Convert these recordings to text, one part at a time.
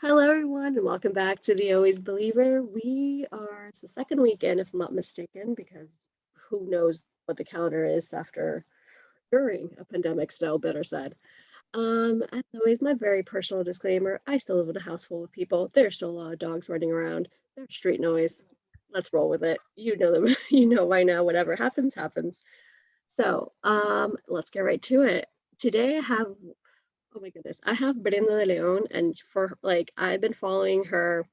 Hello, everyone, and welcome back to the Always Believer. It's the second weekend, if I'm not mistaken, because who knows what the calendar is during a pandemic still, better said. As always, my very personal disclaimer, I still live in a house full of people. There's still a lot of dogs running around. There's street noise. Let's roll with it. You know them, you know by now, whatever happens, happens. Let's get right to it. Today I have Oh my goodness. I have Brenda de Leon, and I've been following her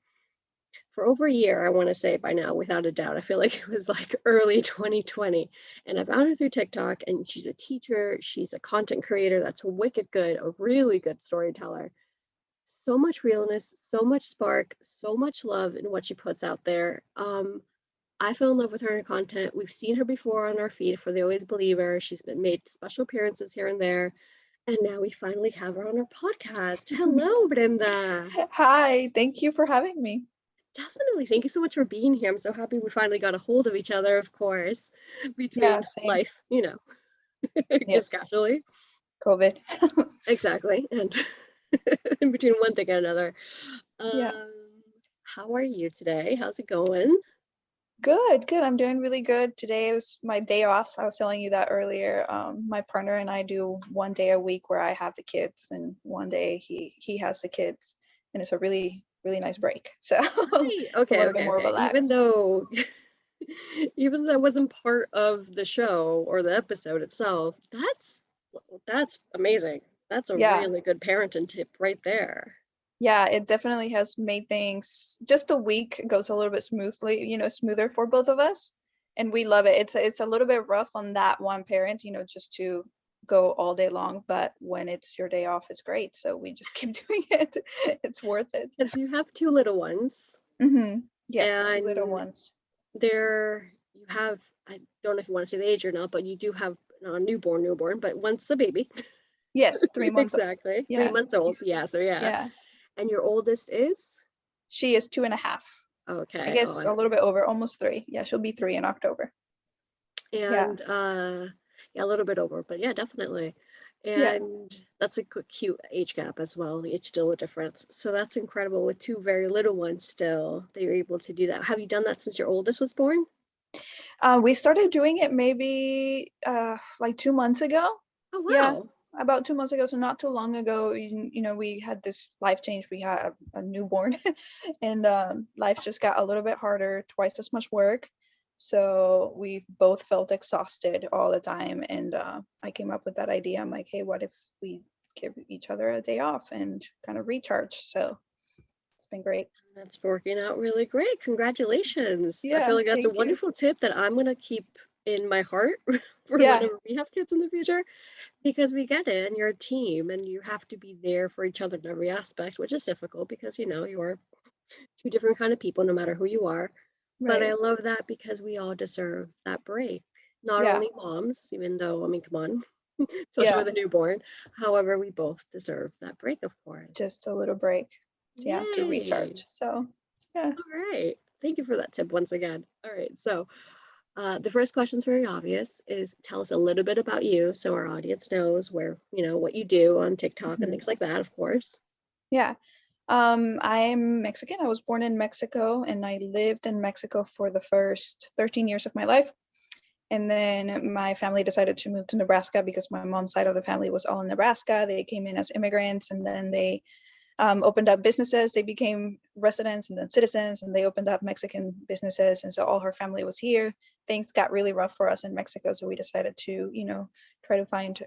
for over a year, I want to say by now, without a doubt. I feel like it was like early 2020. And I found her through TikTok, and she's a teacher, she's a content creator that's wicked good, a really good storyteller. So much realness, so much spark, so much love in what she puts out there. I fell in love with her and content. We've seen her before on our feed for the Always Believer. She's been made special appearances here and there. And now we finally have her on our podcast. Hello, Brenda. Hi, thank you for having me. Definitely. Thank you so much for being here. I'm so happy we finally got a hold of each other, of course, Yeah, between same. life, just Yes, casually. COVID. Exactly. And in between one thing and another. Yeah, Um, how are you today? How's it going? good. I'm doing really good. Today was my day off. I was telling you that earlier. My partner and I do one day a week where I have the kids, and one day he has the kids, and it's a really nice break. So Right. it's a Okay, little bit okay, more okay. Even relaxed. though even though that wasn't part of the show or the episode itself, that's amazing. That's a Yeah, really good parenting tip right there. yeah, it definitely has made things just a week goes a little bit smoothly, smoother for both of us. And we love it. It's a little bit rough on that one parent, just to go all day long, but when it's your day off, it's great. So we just keep doing it. It's worth it. Because you have two little ones, Yes, two little and ones. you have, I don't know if you want to say the age or not, but you do have not a newborn, but once a baby. Yes, 3 months. Exactly. three Yeah, months old. Yeah, so yeah. yeah. And your oldest is? She is 2.5. I Okay. guess a little bit over, almost 3. Yeah, she'll be 3 in October. Yeah, And yeah, a little bit over, but yeah, definitely. yeah. And that's a cute age gap as well. It's still a difference. So that's incredible with two very little ones still that you're able to do that. Have you done that since your oldest was born? We started doing it maybe like 2 months ago. Oh, Yeah, wow. about 2 months ago. So not too long ago, we had this life change. We had a newborn, and life just got a little bit harder, twice as much work. So we both felt exhausted all the time, and I came up with that idea. I'm like, hey, what if we give each other a day off and kind of recharge? So it's been great. That's working out really great. Congratulations. I feel Yeah, like that's a thank you. wonderful tip that I'm going to keep in my heart for Yeah, whenever we have kids in the future because we get it and you're a team and you have to be there for each other in every aspect, which is difficult because, you're two different kind of people no matter who you are. But I right. love that because we all deserve that break. Not Yeah, only moms, even though, I mean, come on, especially yeah. with a newborn. However, we both deserve that break, of course. Just a little break, yeah, to Yay. recharge. So yeah. All right. Thank you for that tip once again. All right. So, the first question is very obvious is tell us a little bit about you so our audience knows what you do on TikTok and Mhm. things like that, of course. Yeah. I'm Mexican. I was born in Mexico, and I lived in Mexico for the first 13 years of my life. And then my family decided to move to Nebraska because my mom's side of the family was all in Nebraska. They came in as immigrants, and then they opened up businesses. They became residents and then citizens, and they opened up Mexican businesses. And so all her family was here. Things got really rough for us in Mexico, so we decided to, try to find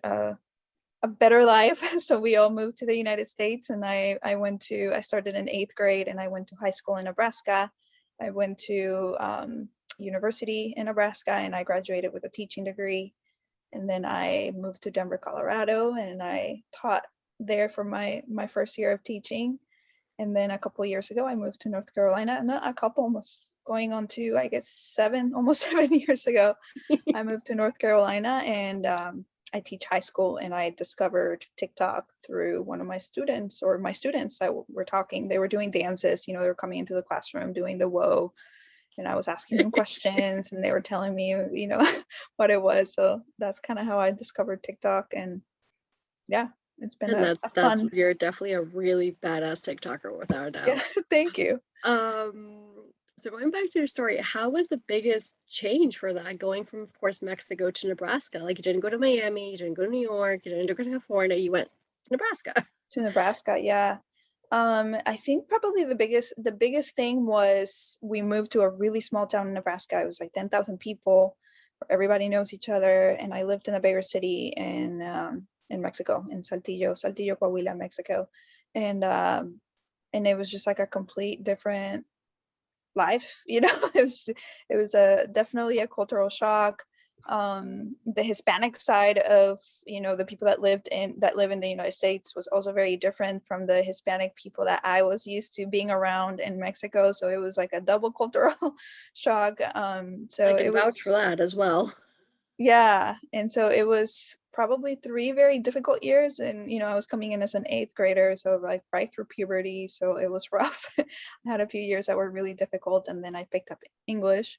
a better life. So we all moved to the United States, and I started in 8th grade, and I went to high school in Nebraska. I went to university in Nebraska, and I graduated with a teaching degree. And then I moved to Denver, Colorado, and I taught there for my first year of teaching. And then a couple of years ago, I moved to North Carolina. Not a couple, almost going on to, I guess, almost 7 years ago. I moved to North Carolina, and I teach high school, and I discovered TikTok through one of my students, or my students that were talking. They were doing dances, they were coming into the classroom doing the whoa, and I was asking them questions, and they were telling me, what it was. So that's kind of how I discovered TikTok. And yeah. It's been And a that's fun, you're definitely a really badass TikToker without a yeah, doubt. thank you. Um, so going back to your story, how was the biggest change for that going from, of course, Mexico to Nebraska? Like you didn't go to Miami, you didn't go to New York, you didn't go to California, you went to Nebraska. To Nebraska, yeah. I think probably the biggest thing was we moved to a really small town in Nebraska. It was like 10,000 people, where everybody knows each other, and I lived in a bigger city in Mexico, in Saltillo, Coahuila, Mexico, and um, and it was just like a complete different life. It was a definitely a cultural shock. The Hispanic side of the people that live in the United States was also very different from the Hispanic people that I was used to being around in Mexico, so it was like a double cultural shock. I So can it vouch for was, that as well. yeah, and so it was probably 3 very difficult years, and I was coming in as an eighth grader, so like right through puberty, so it was rough. I had a few years that were really difficult, and then I picked up English,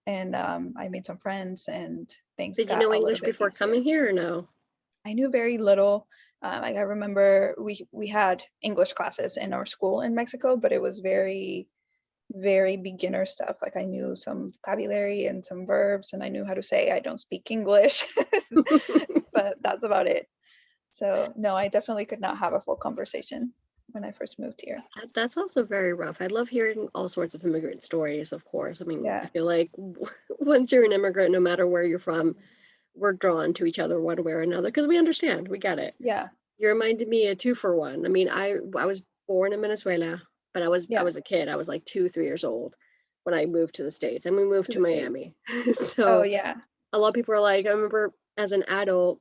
and I made some friends, and things Did you got know a little English bit before easier. coming here or no? I knew very little. Like I remember we had English classes in our school in Mexico, but it was very very beginner stuff. Like I knew some vocabulary and some verbs, and I knew how to say I don't speak English, but that's about it. So no, I definitely could not have a full conversation when I first moved here. That's also very rough. I love hearing all sorts of immigrant stories, of course. I mean, I Yeah, feel like once you're an immigrant, no matter where you're from, we're drawn to each other one way or another because we understand, we get it. yeah, You reminded me a two for one. I mean, I was born in Venezuela, but I yeah. was a kid. I was like 2, 3 years old when I moved to the States, and we moved To to the States. Miami. Oh So yeah, a lot of people are like, I remember as an adult,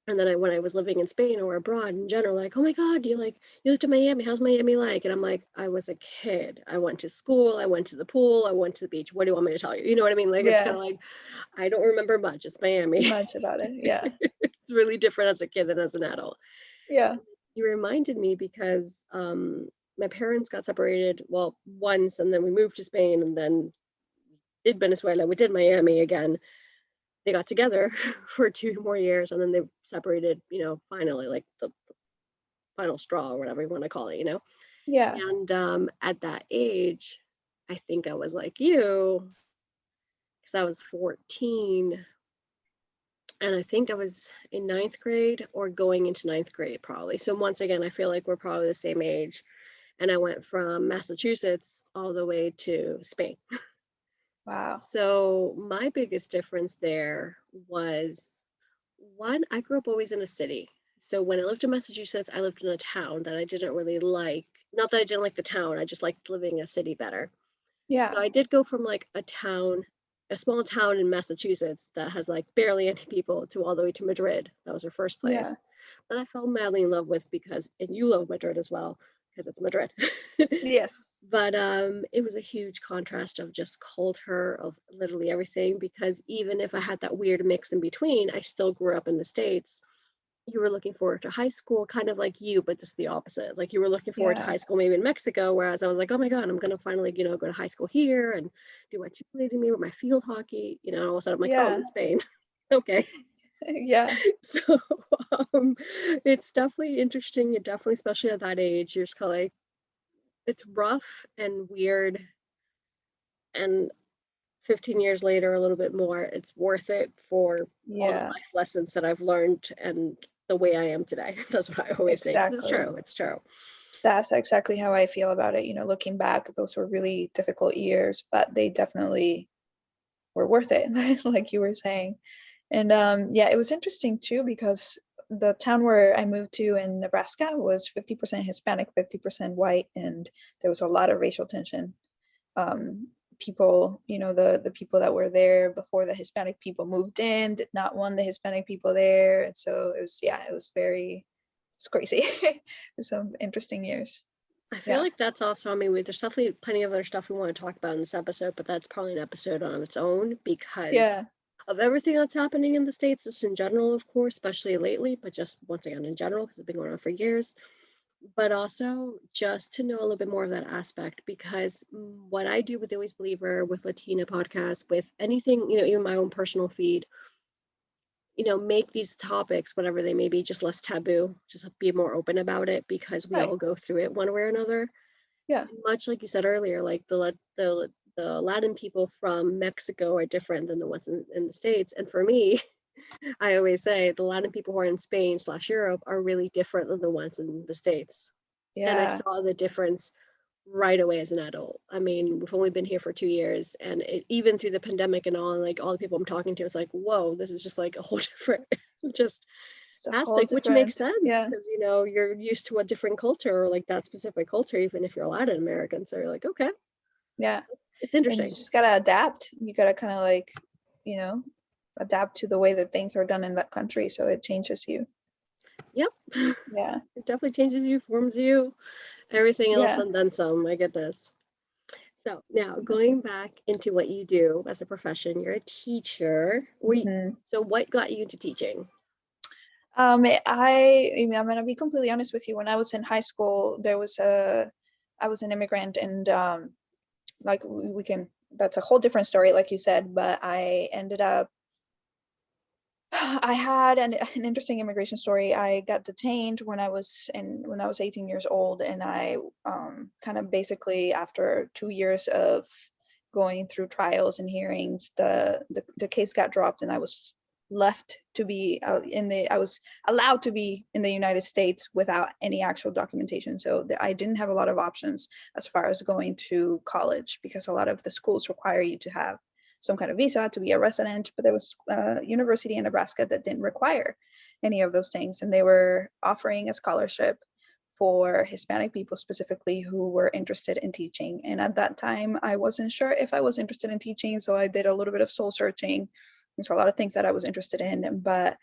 and then when I was living in Spain or abroad in general, like, oh my God, you lived in Miami. How's Miami like? And I'm like, I was a kid. I went to school. I went to the pool. I went to the beach. What do you want me to tell you? You know what I mean? Like, it's kind yeah. of like I don't remember much. It's Miami. Much about it. Yeah, It's really different as a kid than as an adult. yeah, You reminded me because my parents got separated, well, once, and then we moved to Spain, and then did Venezuela. We did Miami again. They got together for 2 more years, and then they separated. Finally, like the final straw or whatever you want to call it. yeah. And at that age, I think I was like you, because I was 14, and I think I was in ninth grade or going into ninth grade, probably. So once again, I feel like we're probably the same age. And I went from Massachusetts all the way to Spain. Wow. So my biggest difference there was one, I grew up always in a city. So when I lived in Massachusetts, I lived in a town that I didn't really like. Not that I didn't like the town, I just liked living in a city better. So Yeah, I did go from like a small town in Massachusetts that has like barely any people to all the way to Madrid. That was our first yeah. place that I fell madly in love with because, and you love Madrid as well because it's Madrid. Yes. But it was a huge contrast of just culture, of literally everything. Because even if I had that weird mix in between, I still grew up in the States. You were looking forward to high school, kind of like you, but just the opposite. Like you were looking forward to Yeah. high school maybe in Mexico, whereas I was like, oh my God, I'm gonna finally, go to high school here and do my cheerleading, maybe my field hockey. All of a sudden I'm like, oh, I'm Yeah. in Spain. Okay. Yeah. So um, it's definitely interesting. It definitely, especially at that age, you're just kind of like, it's rough and weird. And 15 years later, a little bit more, it's worth it for all the Yeah. life lessons that I've learned and the way I am today. That's what I always say because it's Exactly. true. It's true. That's exactly how I feel about it. Looking back, those were really difficult years, but they definitely were worth it, like you were saying. And yeah, it was interesting too because the town where I moved to in Nebraska was 50% Hispanic, 50% white, and there was a lot of racial tension. People, the people that were there before the Hispanic people moved in did not want the Hispanic people there. And so it was, yeah, it's crazy. Some interesting years. I feel Yeah. like that's also, I mean, there's definitely plenty of other stuff we want to talk about in this episode, but that's probably an episode on its own because Yeah. of everything that's happening in the States, just in general, of course, especially lately, but just once again in general, because it's been going on for years. But also just to know a little bit more of that aspect because what I do with the Always Believer, with Latina podcast, with anything, even my own personal feed, make these topics, whatever they may be, just less taboo, just be more open about it because we Right. all go through it one way or another. Yeah. And much like you said earlier, like the Latin people from Mexico are different than the ones in the States. And for me, I always say the Latin people who are in Spain/Europe are really different than the ones in the States. And I Yeah. saw the difference right away as an adult. I mean, we've only been here for 2 years, and even through the pandemic and all, and like all the people I'm talking to, it's like, whoa, this is just like a whole different, just It's a whole aspect, which makes different, sense yeah. because you're used to a different culture or like that specific culture, even if you're Latin American. So you're like, okay, Yeah. it's And you interesting. just gotta adapt. You gotta kind of like, you know, adapt to the way that things are done in that country. So it changes you. Yep. Yeah. It definitely changes you, forms you, everything else, Yeah. and then some. My goodness. So now going back into what you do as a profession, you're a teacher. Hmm. So what got you into teaching? I mean, I'm gonna be completely honest with you. When I was in high school, I was an immigrant, and like we can, that's a whole different story, like you said. But I ended up, I had an interesting immigration story. I got detained when I was 18 years old, and I kind of basically after 2 years of going through trials and hearings, the case got dropped, and I was left to be I was allowed to be in the United States without any actual documentation. So I didn't have a lot of options as far as going to college because a lot of the schools require you to have some kind of visa to be a resident, but there was a university in Nebraska that didn't require any of those things. And they were offering a scholarship for Hispanic people specifically who were interested in teaching. And at that time, I wasn't sure if I was interested in teaching. So I did a little bit of soul searching. There's a lot of things that I was interested in, but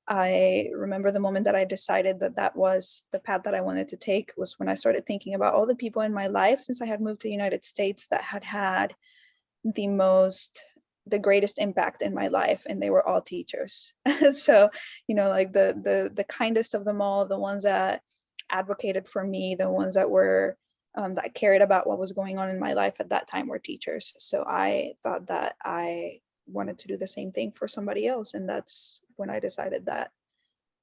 I remember the moment that I decided that that was the path that I wanted to take was when I started thinking about all the people in my life since I had moved to the United States that had had the greatest impact in my life, and they were all teachers. So like the kindest of them all, the ones that advocated for me, the ones that were that cared about what was going on in my life at that time were teachers. So I thought that I wanted to do the same thing for somebody else, and that's when I decided that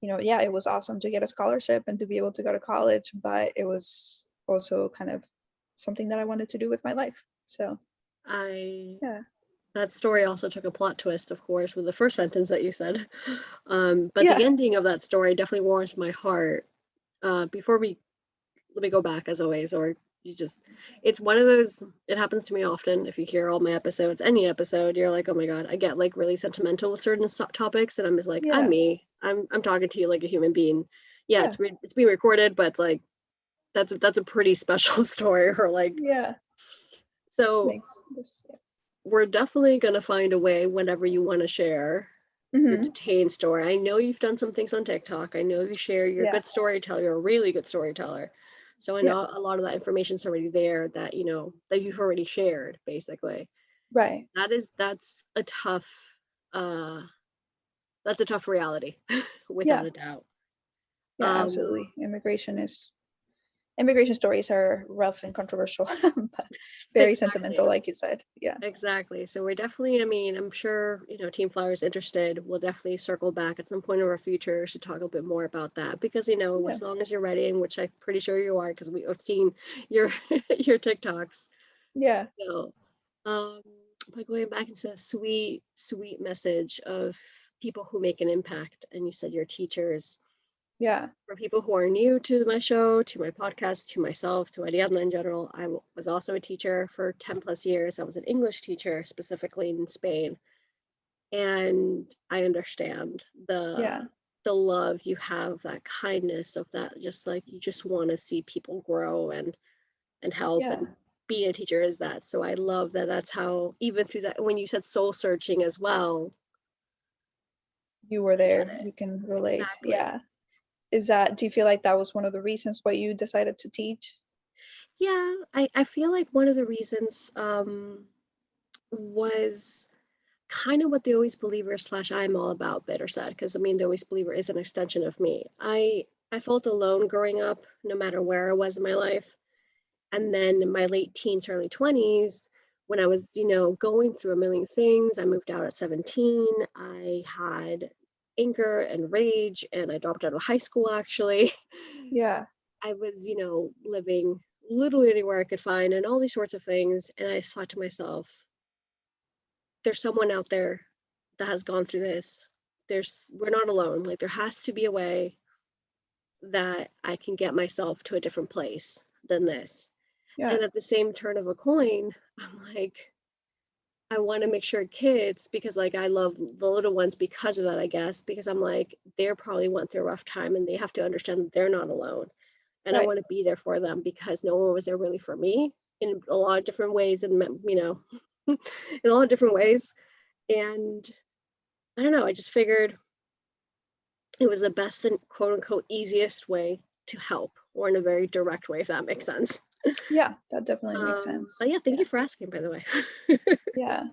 yeah, it was awesome to get a scholarship and to be able to go to college, but it was also kind of something that I wanted to do with my life. So I yeah. That story also took a plot twist, of course, with the first sentence that you said. But the Yeah. ending of that story definitely warms my heart. Before we Let me go back as always, or you just it's one of those, it happens to me often. If you hear all my episodes, any episode, you're like, oh my God, I get like really sentimental with certain topics, and I'm just like, I'm Yeah. me. I'm talking to you like a human being. Yeah, Yeah. it's being recorded, but it's like that's a pretty special story. Or like, Yeah. This so makes this. Yeah. we're definitely gonna find a way whenever you want to share your Mm-hmm. detain story. I know you've done some things on TikTok. I know you share your Yeah. good storyteller. You're a really good storyteller. So I Yeah. know a lot of that information's already there that that you've already shared, basically. Right. That's a tough uh reality, without Yeah. a doubt. Yeah. Um Absolutely. Immigration stories are rough and controversial, but very sentimental, exactly. like you said. Yeah. Exactly. So we're definitely, I mean, I'm sure, Team Flower is interested. We'll definitely circle back at some point in our future to talk a bit more about that because, Yeah. as long as you're ready, and which I'm pretty sure you are because we have seen your your TikToks. Yeah. So, um, by going back into a sweet, sweet message of people who make an impact, and you said your teachers. Yeah. For people who are new to my show, to my podcast, to myself, to Ariadna in general, was also a teacher for 10 plus years. I was an English teacher, specifically in Spain. And I understand Yeah. the love you have, that kindness of that, just like you just want to see people grow and help, Yeah. and being a teacher is that. So I love that that's how, even through that, when you said soul searching as well, You were I get there. it. You can relate. Exactly. Yeah. Do you feel like that was one of the reasons why you decided to teach? Yeah, I feel like one of the reasons was kind of what the Always Believer slash I'm all about bit or said, because I mean the Always Believer is an extension of me. I felt alone growing up, no matter where I was in my life. And then in my late teens, early 20s, when I was, going through a million things, I moved out at 17. I had anger and rage, and I dropped out of high school actually. Yeah. I was, living literally anywhere I could find and all these sorts of things. And I thought to myself, there's someone out there that has gone through this. We're not alone. Like there has to be a way that I can get myself to a different place than this. Yeah. And at the same turn of a coin, I'm like, I want to make sure kids, because like I love the little ones because of that, I guess, because I'm like, they're probably went through a rough time and they have to understand that they're not alone. And I Right. want to be there for them because no one was there really for me in a lot of different ways and, in a lot of different ways. And I don't know, I just figured it was the best and quote unquote easiest way to help, or in a very direct way, if that makes sense. Yeah, that definitely makes sense. But yeah, thank Yeah. you for asking, by the way. Yeah.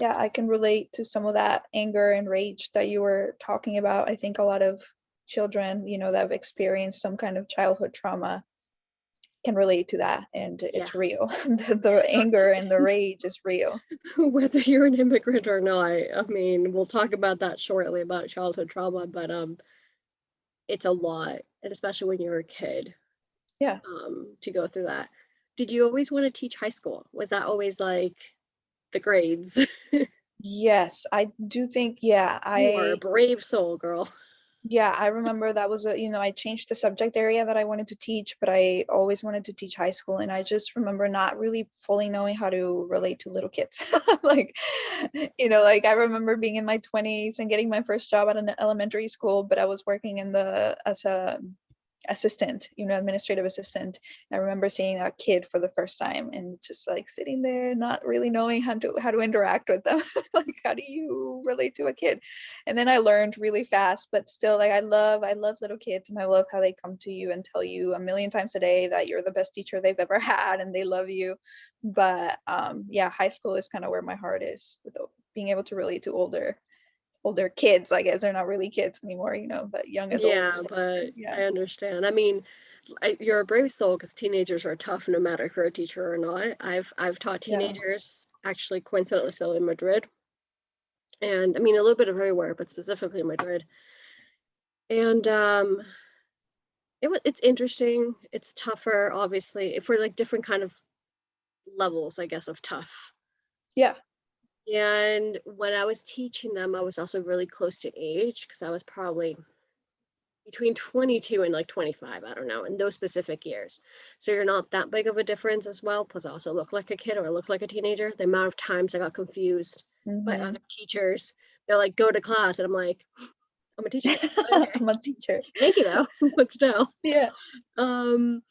Yeah, I can relate to some of that anger and rage that you were talking about. I think a lot of children, that have experienced some kind of childhood trauma can relate to that, and Yeah, it's real. The anger and the rage is real. whether you're an immigrant or not. I mean, we'll talk about that shortly about childhood trauma, but it's a lot, and especially when you're a kid, Yeah. to go through that. Did you always want to teach high school? Was that always like the grades? Yes, I do think, You are a brave soul, girl. I remember that was I changed the subject area that I wanted to teach, but I always wanted to teach high school. And I just remember not really fully knowing how to relate to little kids. Like, like I remember being in my 20s and getting my first job at an elementary school, but I was working as a assistant, administrative assistant. I remember seeing a kid for the first time and just like sitting there, not really knowing how to interact with them. Like, how do you relate to a kid? And then I learned really fast, but still, like, I love little kids, and I love how they come to you and tell you a million times a day that you're the best teacher they've ever had and they love you. But yeah, high school is kind of where my heart is, with being able to relate to older kids. I guess they're not really kids anymore, but young Yeah, adults. but Yeah. I understand. I mean, you're a brave soul because teenagers are tough no matter if you're a teacher or not. I've taught Yeah. teenagers actually coincidentally so in Madrid, and I mean a little bit of everywhere, but specifically in Madrid. And it's interesting. It's tougher, obviously, for like different kind of levels, I guess, of tough. Yeah. And when I was teaching them, I was also really close to age because I was probably between 22 and like 25, I don't know, in those specific years. So you're not that big of a difference as well. Plus, I also look like a kid or look like a teenager. The amount of times I got confused by Hmm. other teachers, they're like, go to class. And I'm like, I'm a teacher. Okay. I'm a teacher. Thank you, though. But still. Yeah. Um,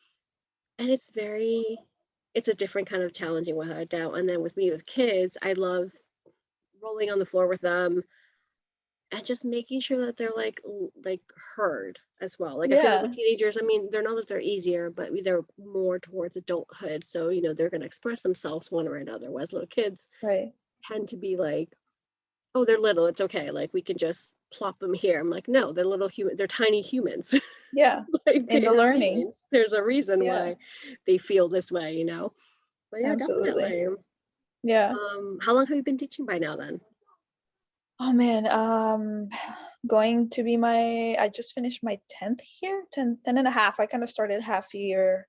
and it's a different kind of challenging without a doubt. And then with me with kids, I love rolling on the floor with them and just making sure that they're like heard as well. Like I feel like with Yeah. teenagers, I mean, they're not that they're easier, but they're more towards adulthood. So, they're going to express themselves one way or another. Whereas little kids Right. tend to be like, oh, they're little, it's okay. Like we can just plop them here. I'm like, no, they're little human, they're tiny humans. Yeah. Like In they the have learning. feelings. There's a reason Yeah. why they feel this way. But yeah, Absolutely. definitely. Yeah. How long have you been teaching by now then? Oh man, going to be I just finished my 10th year, 10 and a half. I kind of started half year,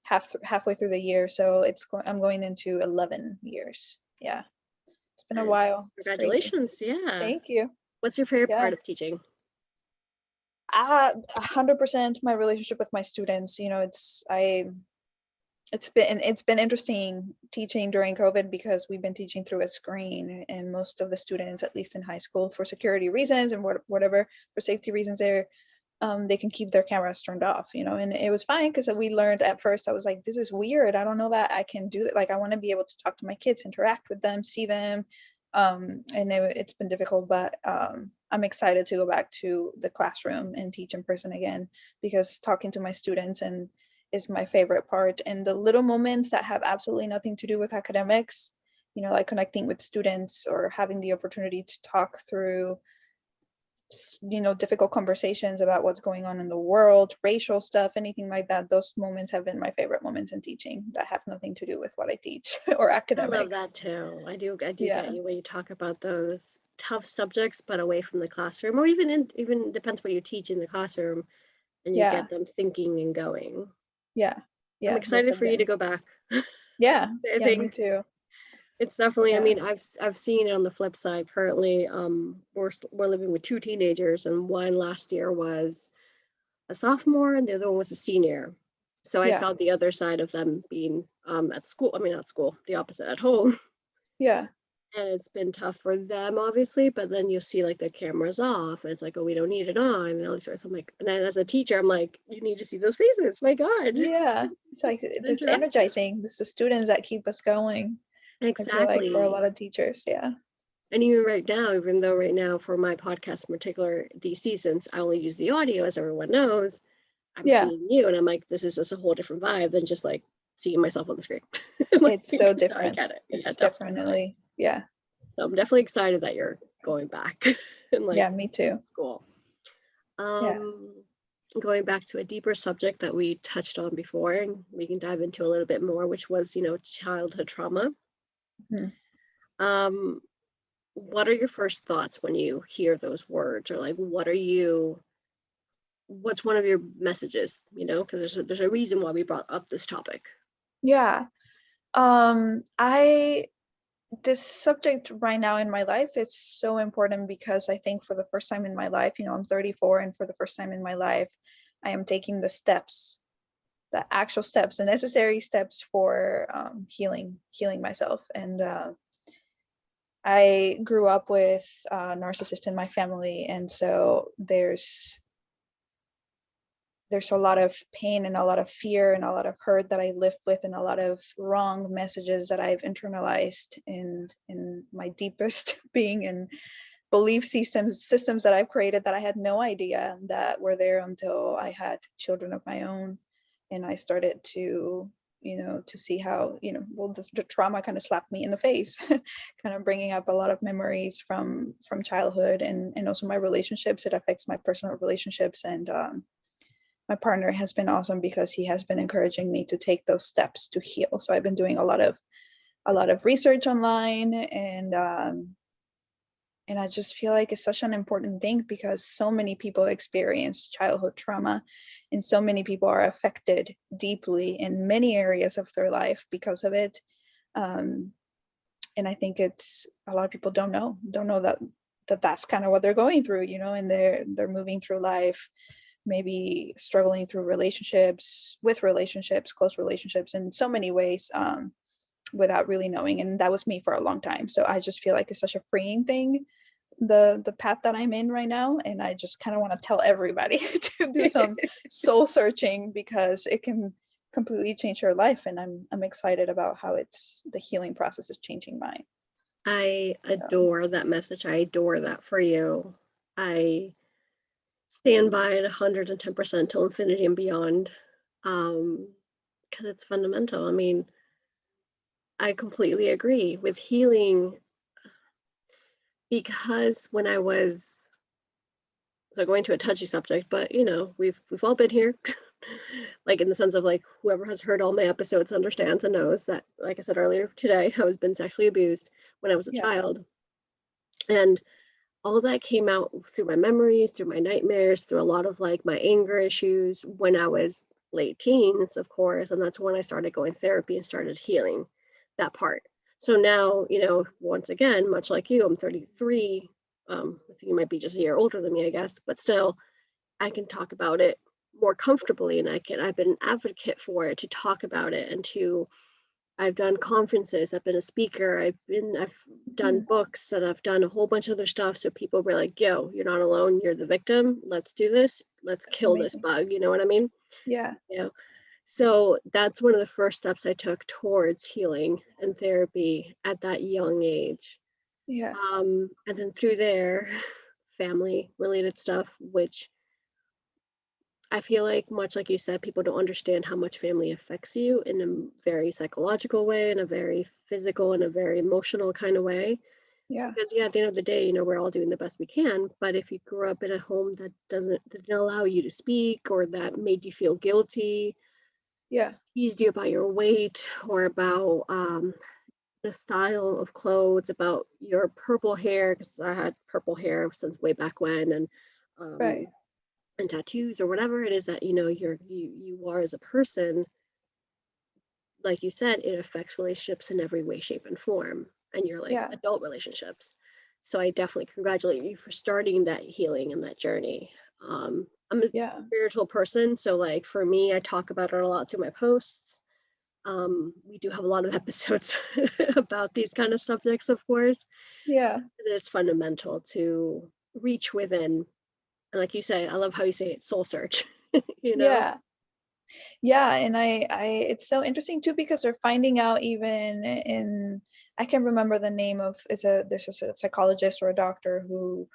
halfway through the year. So I'm going into 11 years. Yeah. It's been a And while. It's crazy. congratulations. Yeah. Thank you. What's your favorite Yeah. part of teaching? 100% my relationship with my students. It's been interesting teaching during COVID because we've been teaching through a screen, and most of the students, at least in high school, for security reasons and whatever, for safety reasons, they can keep their cameras turned off, and it was fine because we learned at first. I was like, this is weird. I don't know that I can do that. Like, I want to be able to talk to my kids, interact with them, see them. And it's been difficult, but I'm excited to go back to the classroom and teach in person again, because talking to my students and is my favorite part. And the little moments that have absolutely nothing to do with academics, like connecting with students or having the opportunity to talk through difficult conversations about what's going on in the world, racial stuff, anything like that. Those moments have been my favorite moments in teaching that have nothing to do with what I teach or I love academics. that too. I do get Yeah. you when you talk about those tough subjects, but away from the classroom, or even depends what you teach in the classroom, and you Yeah. get them thinking and going. Yeah. I'm Yeah. Those excited have for you to been. go back. Yeah. I Yeah. Me think too. it's definitely. I Yeah. mean, I've seen it on the flip side. Currently, we're living with two teenagers, and one last year was a sophomore, and the other one was a senior. So I Yeah. saw the other side of them being at school. I mean, not school, the opposite, at home. Yeah. And it's been tough for them, obviously, but then you'll see like the cameras off, and it's like, oh, we don't need it on, and all these sorts. I'm like, and then as a teacher, I'm like, you need to see those faces. My God, Yeah. It's like this interaction. energizing. This is the students that keep us going. I feel like for a lot Exactly. of teachers. Yeah. And even right now, even though right now for my podcast in particular, these seasons, I only use the audio, as everyone knows, I'm Yeah. seeing you, and I'm like, this is just a whole different vibe than just like seeing myself on the screen. I'm like, It's so so I different. get it. Yeah, It's definitely. definitely. Yeah. So I'm definitely excited that you're going back and like Yeah. Me too. school. Yeah. Um, Going back to a deeper subject that we touched on before, and we can dive into a little bit more, which was, childhood trauma. Mhm. Um, what are your first thoughts when you hear those words, or like, what's one of your messages? Because there's a reason why we brought up this topic. Yeah. I this subject right now in my life, it's so important because I think for the first time in my life, I'm 34, and for the first time in my life, I am taking the steps, the actual steps, the necessary steps for healing myself. And I grew up with a narcissist in my family, and so there's a lot of pain and a lot of fear and a lot of hurt that I live with, and a lot of wrong messages that I've internalized in my deepest being, and belief systems that I've created that I had no idea that were there until I had children of my own, and I started to see how, well, the trauma kind of slapped me in the face, kind of bringing up a lot of memories from childhood, and also my relationships. It affects my personal relationships, and my partner has been awesome because he has been encouraging me to take those steps to heal. So I've been doing a lot of research online, and I just feel like it's such an important thing because so many people experience childhood trauma, and so many people are affected deeply in many areas of their life because of it. Um, and I think it's a lot of people don't know that that's kind of what they're going through, and they're moving through life, maybe struggling through relationships, close relationships in so many ways, without really knowing. And that was me for a long time. So I just feel like it's such a freeing thing, the path that I'm in right now. And I just kind of want to tell everybody to do some soul searching because it can completely change your life. And I'm excited about how the healing process is changing mine. I So, adore that message. I adore that for you. I stand by it 110% till infinity and beyond. Because it's fundamental. I mean, I completely agree with healing, because when I was, so going to a touchy subject, but we've all been here. Like in the sense of like whoever has heard all my episodes understands and knows that, like I said earlier today, I was been sexually abused when I was a yeah, child. And all that came out through my memories, through my nightmares, through a lot of like my anger issues when I was late teens, of course. And that's when I started going therapy and started healing that part. So now, once again, much like you, I'm 33. I think you might be just a year older than me, I guess, but still, I can talk about it more comfortably, and I've been an advocate for it, to talk about it, and I've done conferences, I've been a speaker, I've done mhm, books, and I've done a whole bunch of other stuff. So people were like, yo, you're not alone, you're the victim. Let's do this. Let's that's kill this amazing. bug. You know what I mean? Yeah, You know. So that's one of the first steps I took towards healing and therapy at that young age. yeah, And then through there, family related stuff, which I feel like, much like you said, people don't understand how much family affects you in a very psychological way, in a very physical, and a very emotional kind of way. Yeah. Because yeah, at the end of the day, we're all doing the best we can. But if you grew up in a home that didn't allow you to speak, or that made you feel guilty, Yeah. teased you about your weight, or about the style of clothes, about your purple hair, because I had purple hair since way back when, Right. um, and tattoos, or whatever it is that you are as a person, like you said, it affects relationships in every way, shape, and form, and your like Yeah. adult relationships. So I definitely congratulate you for starting that healing and that journey. I'm a Yeah. spiritual person, so like for me, I talk about it a lot through my posts. We do have a lot of episodes about these kind of subjects, of course. Yeah. It's fundamental to reach within. And like you say, I love how you say it, soul search, you know? Yeah. Yeah, and it's so interesting too because they're finding out even in, I can't remember the name of, there's a psychologist or a doctor who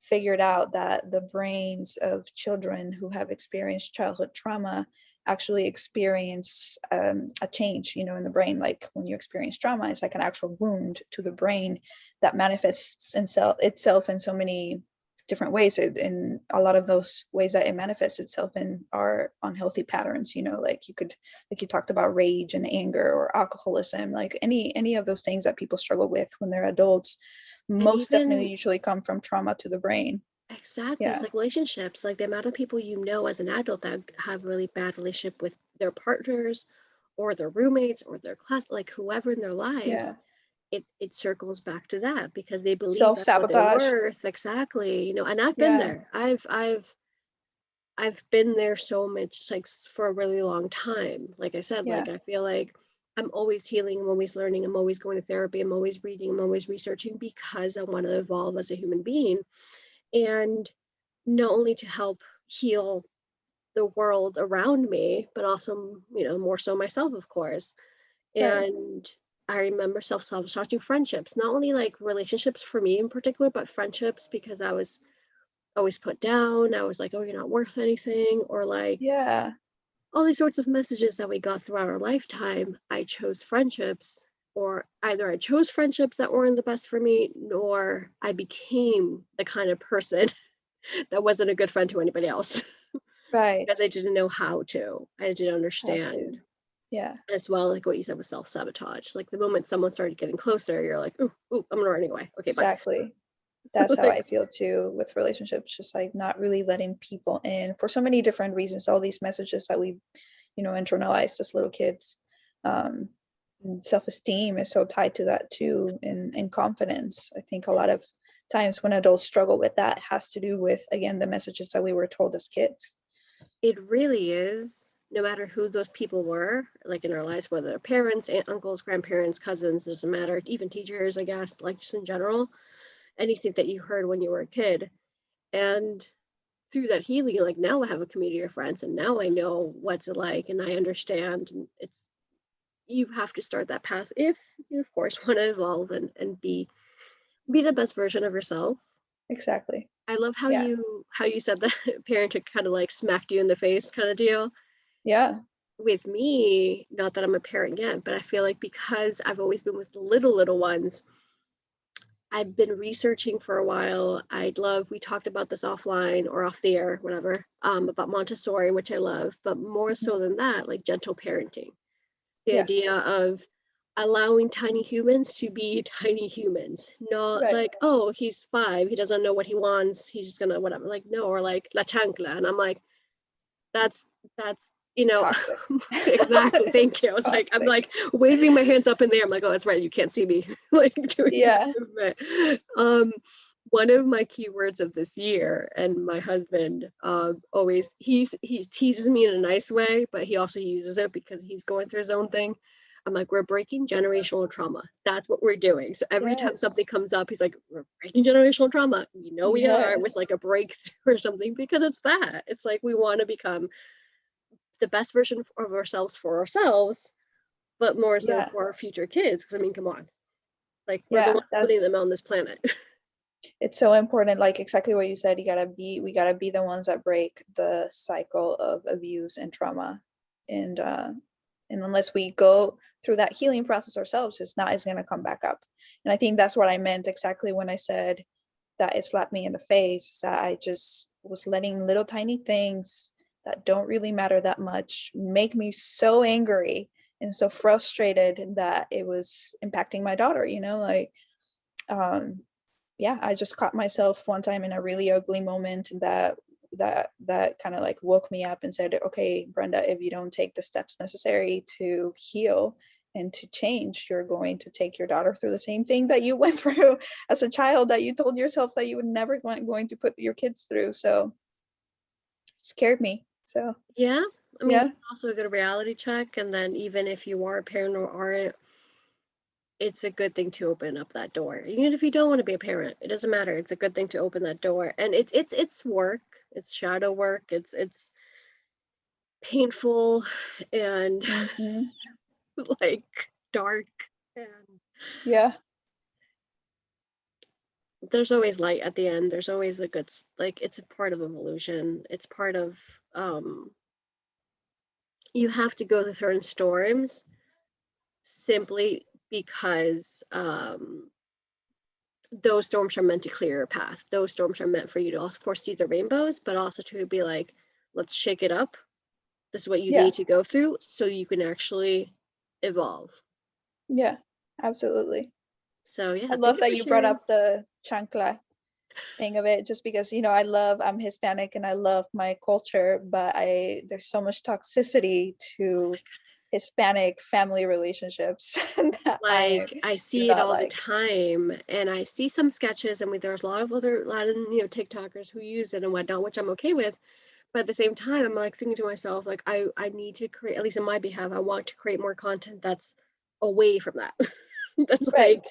figured out that the brains of children who have experienced childhood trauma actually experience a change, in the brain. Like when you experience trauma, it's like an actual wound to the brain that manifests itself in so many different ways. In a lot of those ways that it manifests itself in are unhealthy patterns, like you talked about rage and anger or alcoholism, like any of those things that people struggle with when they're adults, And most definitely even usually come from trauma to the brain. exactly, it's Yeah. like relationships, like the amount of people as an adult that have really bad relationship with their partners or their roommates or their class, like whoever in their Yeah. lives, it circles back to that because they believe that's what they're Self-sabotage. worth. Exactly, and I've been Yeah. there. I've been there so much, like for a really long time. Like I said, Yeah. like I feel like I'm always healing, I'm always learning, I'm always going to therapy, I'm always reading, I'm always researching because I want to evolve as a human being. And not only to help heal the world around me, but also, more so myself, of course. Right. And I remember self-sabotaging friendships, not only like relationships for me in particular, but friendships because I was always put down. I was like, oh, you're not worth anything, or like Yeah. all these sorts of messages that we got throughout our lifetime. I chose friendships, or either I chose friendships that weren't the best for me, nor I became the kind of person that wasn't a good friend to anybody else because Right. I didn't know how to. I didn't How understand to. Yeah. as well, like what you said with self sabotage. Like the moment someone started getting closer, you're like, ooh, ooh, I'm gonna run away. Okay, bye. Exactly. That's how Like I feel too with relationships, just like not really letting people in for so many different reasons. All these messages that we, internalized as little kids. Um, Self-esteem is so tied to that too, and confidence. I think a lot of times when adults struggle with that has to do with, again, the messages that we were told as kids. it really is. No matter who those people were, like in our lives, whether they're parents, aunt, uncles, grandparents, cousins, doesn't matter, even teachers, I guess, like just in general, anything that you heard when you were a kid. And through that healing, like now I have a community of friends and now I know what's it like and I understand. And it's, you have to start that path if you, of course, want to evolve and be the best version of yourself. Exactly. I love Yeah. how you said that parent had kind of like smacked you in the face kind of deal. Yeah. With me, not that I'm a parent yet, but I feel like because I've always been with the little ones, I've been researching for a while. We talked about this offline or off the air, whatever, about Montessori, which I love, but more Mhm. so than that, like gentle parenting. The Yeah. idea of allowing tiny humans to be tiny humans, not Right. like, oh, he's 5, he doesn't know what he wants, he's just gonna whatever. Like, no, or like la chancla. And I'm like, that's that's Toxic. exactly, thank you. I It's was like, I'm toxic. like waving my hands up in there, I'm like, oh, that's right, you can't see me like doing this Yeah. movement. One of my keywords of this year, and my husband always, he teases me in a nice way, but he also uses it because he's going through his own thing. I'm like, we're breaking generational trauma. That's what we're doing. So every time something Yes. comes up, he's like, we're breaking generational trauma. We are, with like Yes. a breakthrough or something, because it's that. It's like we want to become the best version of ourselves for ourselves, but more so Yeah. for our future kids. Because I mean, come on, like we're the Yeah. ones putting That's them on this planet. it's so important, like exactly what you said. We gotta be the ones that break the cycle of abuse and trauma, and And unless we go through that healing process ourselves, it's going to come back up. And I think that's what I meant exactly when I said that it slapped me in the face, that I just was letting little tiny things that don't really matter that much make me so angry and so frustrated that it was impacting my daughter, like, yeah, I just caught myself one time in a really ugly moment that kind of like woke me up and said, okay, Brenda, if you don't take the steps necessary to heal and to change, you're going to take your daughter through the same thing that you went through as a child, that you told yourself that you would never going to put your kids through. So it scared me. So Yeah. I mean, yeah. it's also a good reality check. And then even if you are a parent or aren't, it's a good thing to open up that door. Even if you don't want to be a parent, it doesn't matter. It's a good thing to open that door. And it's work. It's shadow work. It's painful and Hmm. like dark, and Yeah. there's always light at the end. There's always a good like it's a part of evolution. It's part of um you have to go through certain storms simply because those storms are meant to clear your path. Those storms are meant for you to, of course, see the rainbows, but also to be like, let's shake it up. This is what you Yeah. need to go through so you can actually evolve. Yeah. Absolutely. So I yeah, thank love you that for you brought sharing. up the chancla thing of it, just because I'm Hispanic and I love my culture, but I there's so much toxicity to Hispanic family relationships that I Like I do see it not all the like. time, and I see some sketches, and there's a lot of other Latin, TikTokers who use it and whatnot, which I'm okay with. But at the same time, I'm like thinking to myself, like I need to create, at least in my behalf, I want to create more content that's away from that. That's like,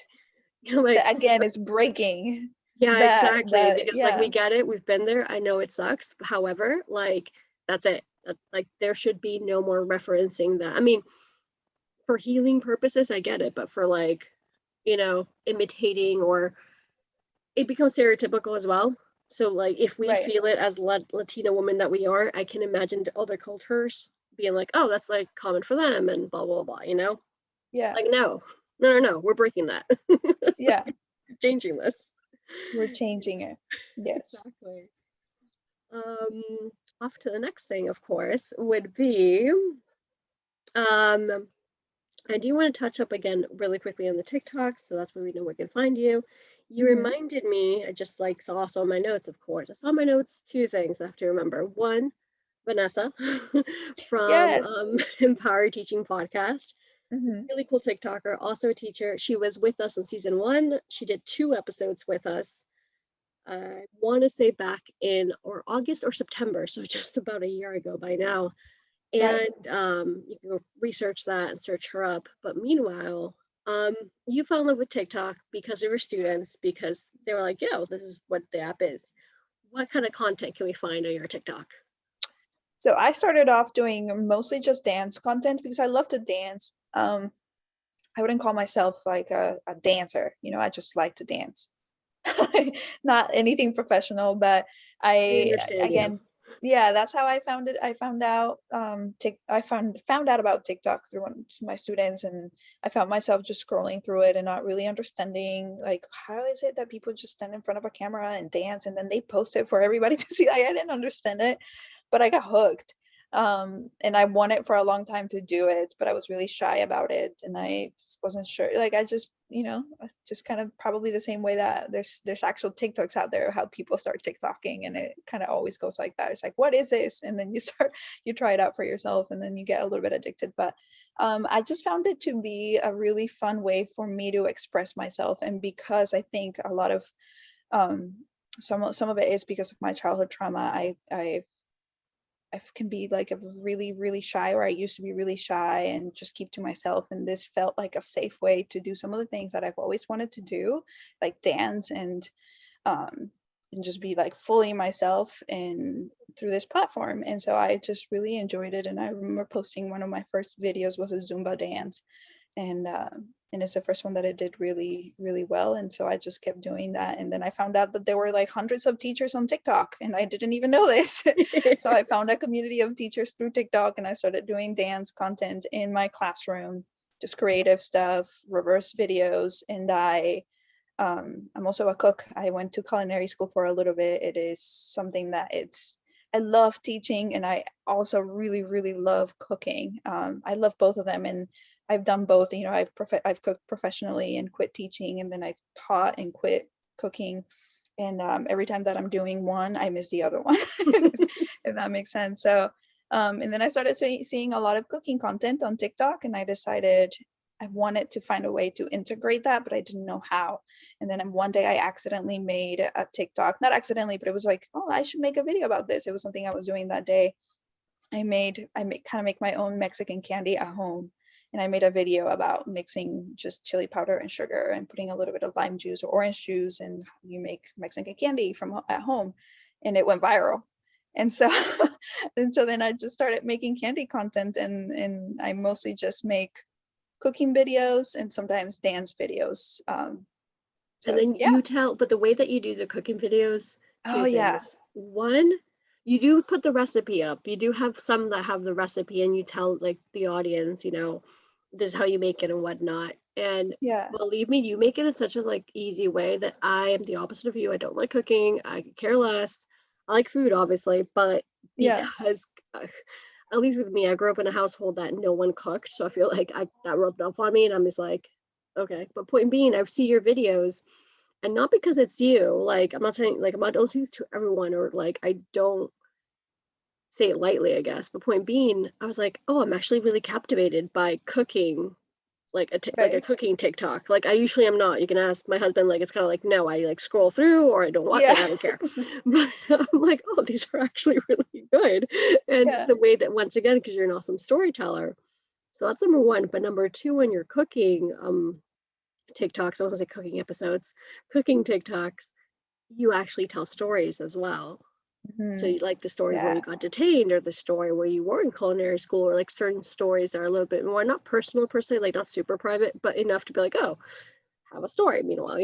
Right. like, That again is breaking yeah, exactly. that Because like we yeah. get it, we've been there. I know it sucks. However, like that's it. Like there should be no more referencing that. I mean, for healing purposes, I get it, but for like, imitating, or it becomes stereotypical as well. So like if we Right. feel it as Latina women that we are, I can imagine other cultures being like, oh, that's like common for them and blah blah blah, Yeah. Like no, no, no, no, we're breaking that. Yeah. Changing this. We're changing it. Yes. Exactly. Off to the next thing, of course, would be um I do want to touch up again really quickly on the TikTok, so that's where we know we can find you. You Hmm. reminded me, I just like saw also on my notes, of course. I saw my notes, two things I have to remember. One, Vanessa from Yes. Empower Teaching Podcast. Hmm. Really cool TikToker, also a teacher. She was with us in season one. She did 2 episodes with us. I want to say back in or August or September, so just about a year ago by now. Right. And you can go research that and search her up. But meanwhile, you fell in love with TikTok because of your students, because they were like, yo, this is what the app is. What kind of content can we find on your TikTok? So I started off doing mostly just dance content because I love to dance. I wouldn't call myself like a dancer, I just like to dance. Not anything professional, but I I understand you. again, yeah, that's how I found it. I found out I found out about TikTok through one of my students, and I found myself just scrolling through it and not really understanding, like, how is it that people just stand in front of a camera and dance and then they post it for everybody to see. Like, I didn't understand it, but I got hooked. And I wanted for a long time to do it, but I was really shy about it, and I wasn't sure. Like, I just, just kind of probably the same way that there's actual TikToks out there, how people start TikToking, and it kind of always goes like that. It's like, what is this? And then you try it out for yourself, and then you get a little bit addicted. But I just found it to be a really fun way for me to express myself, and because I think a lot of um, some of it is because of my childhood trauma. I can be like a really, really shy, or I used to be really shy and just keep to myself. And this felt like a safe way to do some of the things that I've always wanted to do, like dance um, and just be like fully myself and through this platform. And so I just really enjoyed it. And I remember posting one of my first videos was a Zumba dance. And and it's the first one that I did really, really well. And so I just kept doing that. And then I found out that there were like hundreds of teachers on TikTok, and I didn't even know this. So I found a community of teachers through TikTok, and I started doing dance content in my classroom, just creative stuff, reverse videos. And I'm also a cook. I went to culinary school for a little bit. It is something that I love teaching, and I also really, really love cooking. I love both of them, and I've done both. You know, I've cooked professionally and quit teaching, and then I've taught and quit cooking. And every time that I'm doing one, I miss the other one, if that makes sense. So, and then I started seeing a lot of cooking content on TikTok, and I decided I wanted to find a way to integrate that, but I didn't know how. And then one day I accidentally made a TikTok, not accidentally, but it was like, oh, I should make a video about this. It was something I was doing that day. I make my own Mexican candy at home. And I made a video about mixing just chili powder and sugar and putting a little bit of lime juice or orange juice, and you make Mexican candy from at home. And it went viral. And so and so then I just started making candy content, and I mostly just make cooking videos and sometimes dance videos. And So then yeah. but the way that you do the cooking videos, Oh two yeah. things. One, you do put the recipe up. You do have some that have the recipe and you tell like the audience, this is how you make it and whatnot. And Yeah. believe me, you make it in such a like easy way that I am the opposite of you. I don't like cooking. I could care less. I like food, obviously, but Yeah. because at least with me, I grew up in a household that no one cooked, so I feel like that rubbed off on me, and I'm just like, okay. But point being, I see your videos, and not because it's you. Like I'm not saying like I don't say this to everyone, or like I don't say it lightly, I guess. But point being, I was like, oh, I'm actually really captivated by cooking, like a Right. cooking TikTok. Like I usually am not. You can ask my husband. Like it's kind of like no, I like scroll through or I don't watch. Yeah. Like I don't care. But I'm like, oh, these are actually really good, and just Yeah. the way that once again, because you're an awesome storyteller. So that's number one. But number two, when you're cooking, TikToks, I was gonna say cooking episodes, cooking TikToks, you actually tell stories as well. So Mhm. you like the story where you Yeah. got detained or the story where you were in culinary school or like certain stories that are a little bit more not personal per se, like not super private, but enough to be like, oh, have a story. Meanwhile,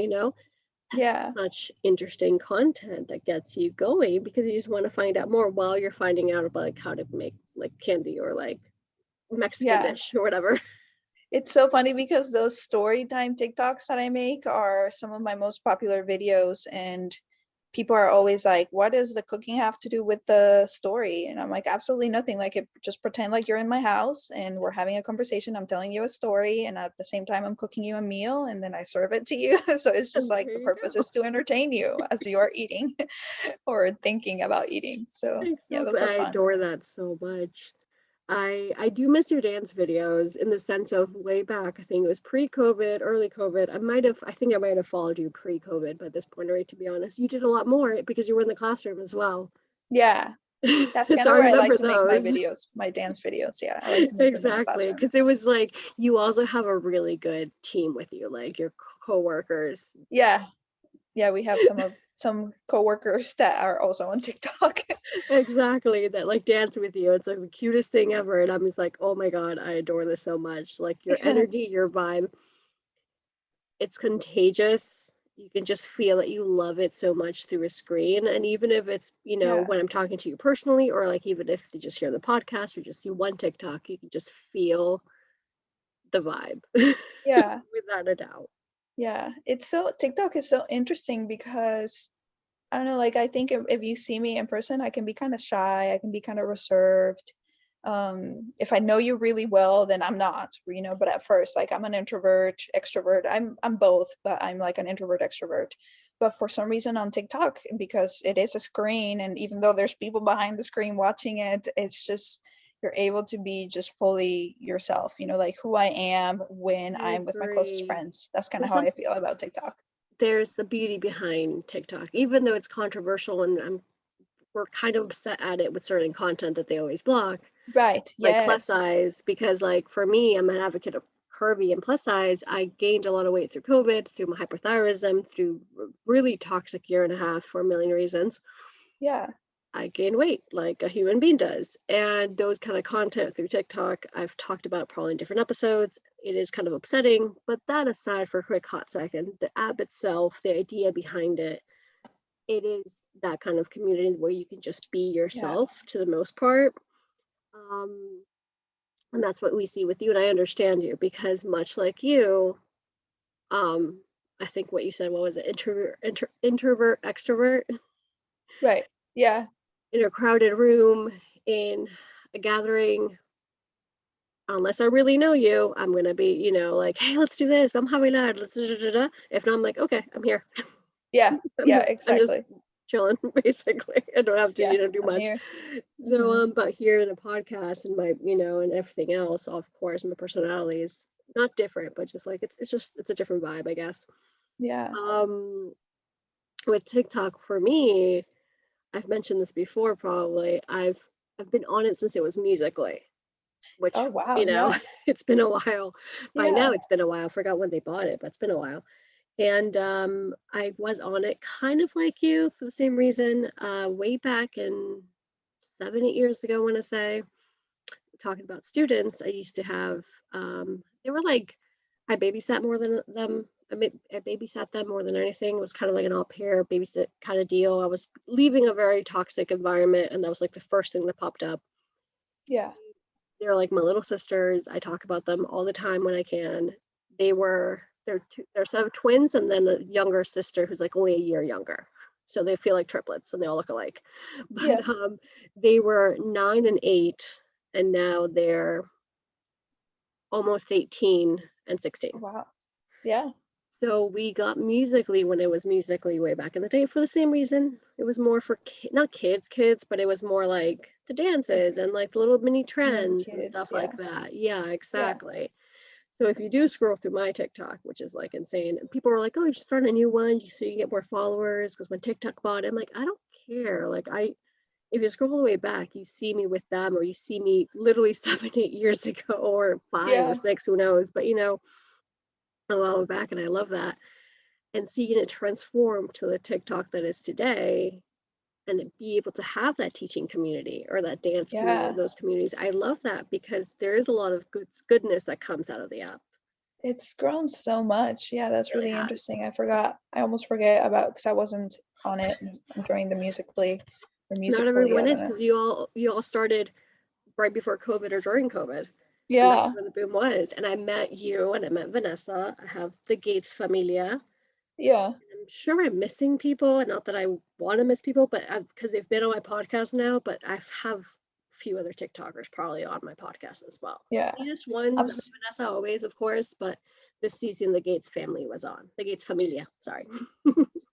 that's Yeah. such interesting content that gets you going because you just want to find out more while you're finding out about like how to make like candy or like Mexican Yeah. dish or whatever. It's so funny because those story time TikToks that I make are some of my most popular videos, and people are always like, what does the cooking have to do with the story? And I'm like, absolutely nothing. Like, just pretend like you're in my house and we're having a conversation. I'm telling you a story, and at the same time I'm cooking you a meal, and then I serve it to you. So it's just And like there the you purpose go. is to entertain you as you are eating or thinking about eating. So yeah, those Exactly. are I fun. adore that so much. I do miss your dance videos in the sense of way back. I think it was pre-COVID, early COVID. I think I might have followed you pre-COVID by this point, right? To be honest, you did a lot more because you were in the classroom as well. Yeah, that's kind So of I where I like remember to make my those. videos, my dance videos. Yeah, I like to make them in the Exactly, classroom. because it was like you also have a really good team with you, like your coworkers. Yeah, yeah, we have some coworkers that are also on TikTok. Exactly, that like dance with you. It's like the cutest thing ever. And I'm just like, oh my God, I adore this so much. Like your Yeah, energy, your vibe, it's contagious. You can just feel that you love it so much through a screen. And even if it's, yeah, when I'm talking to you personally, or like even if you just hear the podcast or just see one TikTok, you can just feel the vibe yeah, without a doubt. yeah. It's so TikTok is so interesting because I don't know, like I think if you see me in person, I can be kind of shy, I can be kind of reserved. If I know you really well, then I'm not, but at first, like I'm an introvert, extrovert. I'm both, but I'm like an introvert extrovert. But for some reason on TikTok, because it is a screen, and even though there's people behind the screen watching it, it's just you're able to be just fully yourself, like who I am when I I'm with my closest agree. friends. That's kind of There's how some I feel about TikTok. there's the beauty behind TikTok, even though it's controversial and we're kind of upset at it with certain content that they always block, Right. like plus Yes. size, because like for me, I'm an advocate of curvy and plus size. I gained a lot of weight through COVID, through my hyperthyroidism, through really toxic year and a half for a million reasons. Yeah. I gain weight like a human being does. And those kind of content through TikTok, I've talked about probably in different episodes. It is kind of upsetting, but that aside for a quick hot second, the app itself, the idea behind it, it is that kind of community where you can just be Yeah. yourself to the most part. Um, and that's what we see with you. And I understand you because much like you, um, I think what you said, what was it? Introvert, extrovert Right. Yeah. in a crowded room, in a gathering. Unless I really know you, I'm gonna be, like, hey, let's do this. Vamos a bailar. Let's da, da, da, da. If not, I'm like, okay, I'm here. Yeah. I'm Yeah. just Exactly. chilling, basically. I don't have to, Yeah. do I'm much. here. So, Hmm. but here in a podcast and my, and everything else, of course, my personality is not different, but just like it's a different vibe, I guess. Yeah. Um, with TikTok for me, I've mentioned this before probably. I've been on it since it was Musically, which, Oh wow. Yeah. it's been a while. By now Yeah. it's been a while. I forgot when they bought it, but it's been a while. And I was on it kind of like you for the same reason, way back in 7, 8 years ago, I want to say, talking about students. I used to have, they were like, I babysat more than them. I babysat them more than anything. It was kind of like an au pair babysit kind of deal. I was leaving a very toxic environment, and that was like the first thing that popped up. Yeah. They're like my little sisters. I talk about them all the time when I can. They're a set of twins and then a younger sister who's like only a year younger. So they feel like triplets and they all look alike. Yeah. But they were 9 and 8, and now they're almost 18 and 16. Wow. Yeah. So we got Musically when it was Musically way back in the day for the same reason. It was more for not kids, but it was more like the Like dances and like little mini young trends and kids. stuff like Yeah. that. Yeah, Yeah. exactly. So if you do scroll through my TikTok, which is like insane, and people are like, "Oh, you should start a new one so you get more followers." Because when TikTok bought it, I'm like, I don't care. Like if you scroll all the way back, you see me with them, or you see me literally 7, 8 years ago, or 5 or 6, who knows? But a while back, and I love that. And seeing it transform to the TikTok that is today, and be able to have that teaching community or that dance community, Yeah. those communities, I love that because there is a lot of goodness that comes out of the app. It's grown so much. Yeah, that's It really really has. interesting. I forgot. I almost forget about because I wasn't on it during the Musically or Not Musically. I everyone don't is know. because you all started right before COVID or during COVID. And that's Yeah. where the boom was. And I met you and I met Vanessa. I have the Gates Familia. Yeah. I'm sure I'm missing people, and not that I want to miss people, but because they've been on my podcast now, but I have a few other TikTokers probably on my podcast as well. Yeah. Latest I'm ones, s- Vanessa always, of course, but this season the Gates family was on. The Gates Familia, sorry.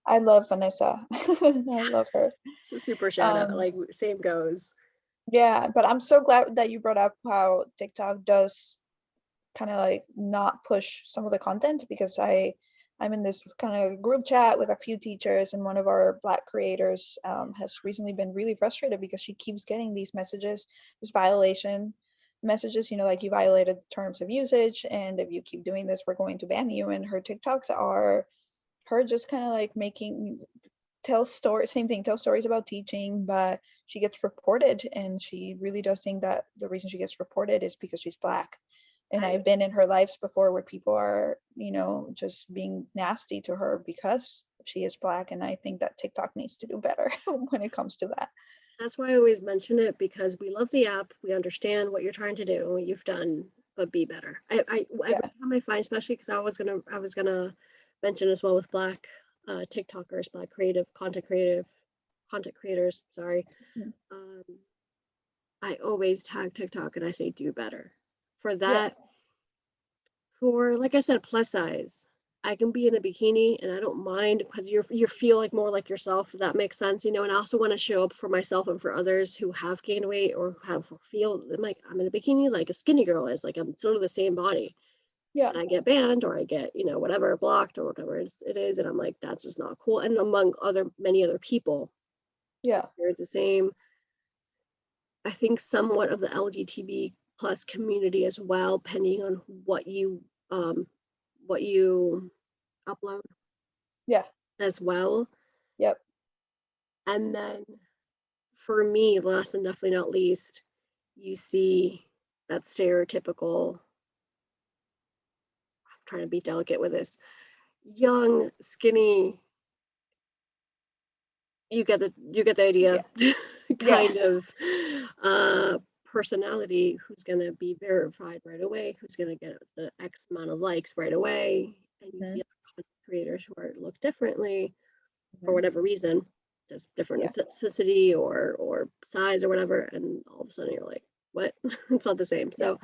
I love Vanessa. I love her. It's a super shout out. Um Like same goes. yeah, but I'm so glad that you brought up how TikTok does kind of like not push some of the content because I'm in this kind of group chat with a few teachers, and one of our Black creators has recently been really frustrated because she keeps getting these messages, this violation messages, like you violated the terms of usage, and if you keep doing this, we're going to ban you. And her TikToks are her just kind of like making tell stories, same thing, tell stories about teaching, but she gets reported, and she really does think that the reason she gets reported is because she's Black. And I I've been in her lives before where people are, just being nasty to her because she is Black. And I think that TikTok needs to do better when it comes to that. That's why I always mention it, because we love the app. We understand what you're trying to do and what you've done, but be better. Every Yeah. time I find, especially because I was gonna mention as well with Black TikTokers, Black content creators. Sorry, Mm. um, I always tag TikTok and I say do better. For Yeah. that, for like I said, plus size. I can be in a bikini and I don't mind because you feel like more like yourself, if that makes sense, and I also want to show up for myself and for others who have gained weight or have feel like I'm in a bikini like a skinny girl is, like I'm sort of the same body. Yeah. And I get banned or I get, whatever, blocked or whatever it is, and I'm like, that's just not cool. And among many other people, Yeah. there's the same, I think, somewhat of the LGBT plus community as well, depending on um what you upload Yeah. as well. Yep. And then for me, last and definitely not least, you see that stereotypical, I'm trying to be delicate with this, young, skinny, you get the idea, Yeah. Yeah. kind of uh personality who's gonna be verified right away, who's gonna get the X amount of likes right away. And you see Mhm, other content creators who look differently for mhm. whatever reason, just different Yeah. ethnicity or size or whatever, and all of a sudden you're like, what? It's not the same. Yeah. So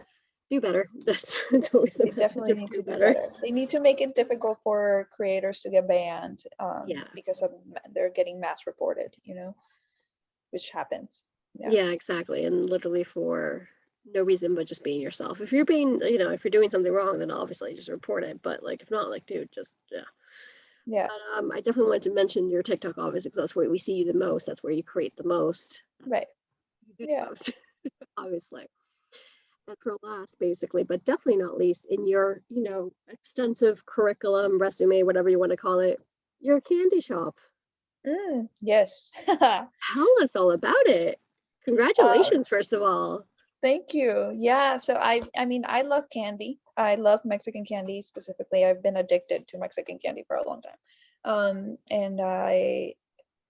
do better. That's always the They message definitely of need do to do better. better. They need to make it difficult for creators to get banned, Yeah. because of they're getting mass reported, which happens. Yeah. Yeah, exactly. And literally for no reason but just being yourself. If you're being, if you're doing something wrong, then obviously just report it. But like if not, like dude, just yeah. Yeah. But I definitely wanted to mention your TikTok obviously because that's where we see you the most. That's where you create the most. That's Right. where you do the Yeah. most, obviously. And for last, basically, but definitely not least, in your, extensive curriculum, resume, whatever you want to call it, your candy shop. Yes. Tell us all about it. uh, Congratulations, first of all. Thank you. Yeah, so I mean, I love candy. I love Mexican candy specifically. I've been addicted to Mexican candy for a long time. And I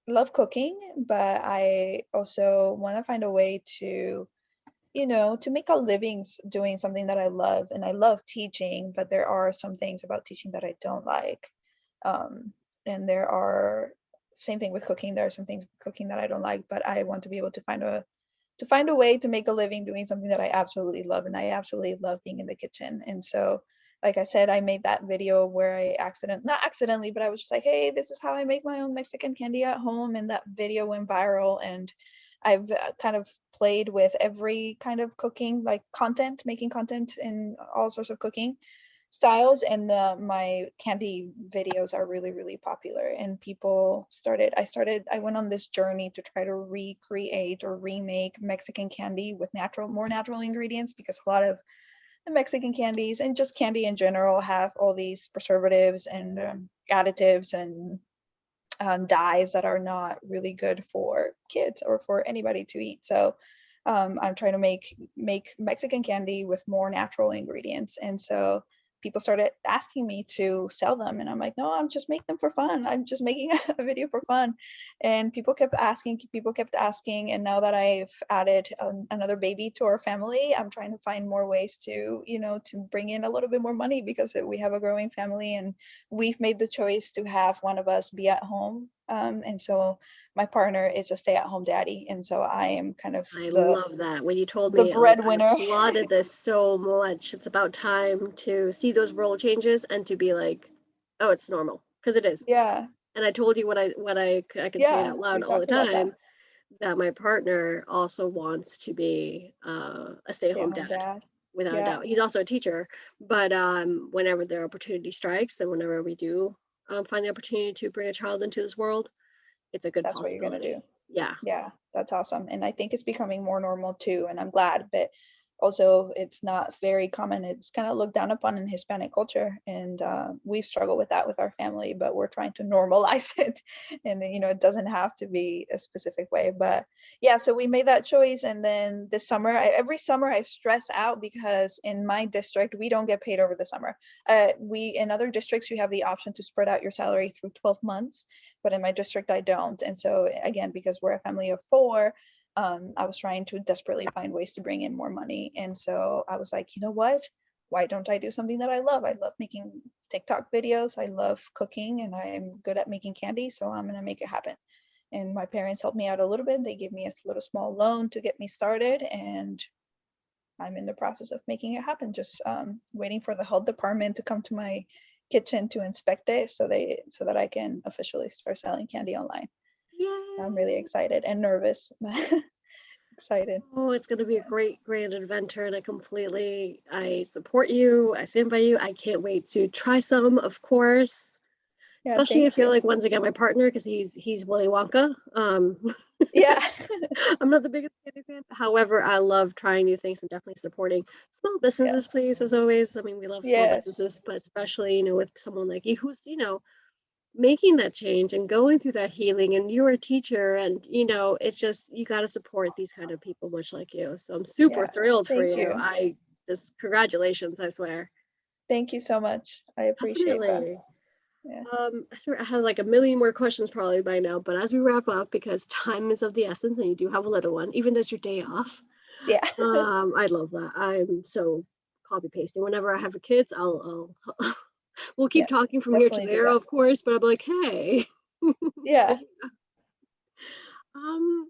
love cooking, but I also want to find a way to make a living doing something that I love. And I love teaching, but there are some things about teaching that I don't like. Um, and there are same thing with cooking. There are some things with cooking that I don't like, but I want to be able to find a way to make a living doing something that I absolutely love. And I absolutely love being in the kitchen. And so, like I said, I made that video where not accidentally, but I was just like, hey, this is how I make my own Mexican candy at home. And that video went viral. And I've kind of played with every kind of cooking, like content, making content in all sorts of cooking styles. And my candy videos are really, really popular. And I went on this journey to try to recreate or remake Mexican candy with more natural ingredients, because a lot of the Mexican candies and just candy in general have all these preservatives and additives and dyes that are not really good for kids or for anybody to eat. So I'm trying to make Mexican candy with more natural ingredients. And so people started asking me to sell them, and I'm like, no, I'm just making them for fun. I'm just making a video for fun. And people kept asking, and now that I've added another baby to our family, I'm trying to find more ways to bring in a little bit more money, because we have a growing family, and we've made the choice to have one of us be at home. And so my partner is a stay-at-home daddy, and so I am kind of I the love that. When you told the me, like, I breadwinner. applauded this so much. It's about time to see those role changes and to be like, oh, it's normal, because it is. Yeah, And I told you I could say it yeah, out loud we all the talked about that. time that my partner also wants to be a stay-at-home Stay-at-home dad, dad. without a Yeah, doubt. He's also a teacher, but whenever the opportunity strikes and whenever we do find the opportunity to bring a child into this world, it's a good that's what you're gonna do. possibility. Yeah. Yeah, that's awesome. And I think it's becoming more normal too. And I'm glad, but also it's not very common. It's kind of looked down upon in Hispanic culture. And we struggle with that with our family, but we're trying to normalize it. And it doesn't have to be a specific way. But yeah, so we made that choice. And then this summer, every summer I stress out, because in my district, we don't get paid over the summer. In other districts, you have the option to spread out your salary through 12 months, but in my district I don't. And so again, because we're a family of four, I was trying to desperately find ways to bring in more money. And so I was like, you know what? Why don't I do something that I love? I love making TikTok videos. I love cooking, and I'm good at making candy. So I'm gonna make it happen. And my parents helped me out a little bit. They gave me a little small loan to get me started, and I'm in the process of making it happen. Just waiting for the health department to come to my kitchen to inspect it, so that I can officially start selling candy online. I'm really Yay! excited and nervous. Excited. Oh, it's going to be a great, grand adventure, and I support you. I stand by you. I can't wait to try some, of course. Yeah, Especially I thank feel you. like once again my partner, because he's Willy Wonka. Yeah. I'm not the biggest candy fan. However, I love trying new things and definitely supporting small Yeah. businesses, please, as always. I mean, we love small Yes. businesses, but especially with someone like you who's making that change and going through that healing, and you're a teacher, and it's just you got to support these kind of people much like you. So I'm super Yeah. thrilled for Thank you. you. I just congratulations, I swear. Thank you so much. I appreciate that. Definitely. Yeah. I swear I have like a million more questions probably by now, but as we wrap up, because time is of the essence and you do have a little one, even though it's your day off. Yeah. I love that. I'm so copy pasting. Whenever I have a kids, I'll we'll keep Yeah. talking from here to Definitely do there, that. of course, but I'm like, hey. Yeah. um,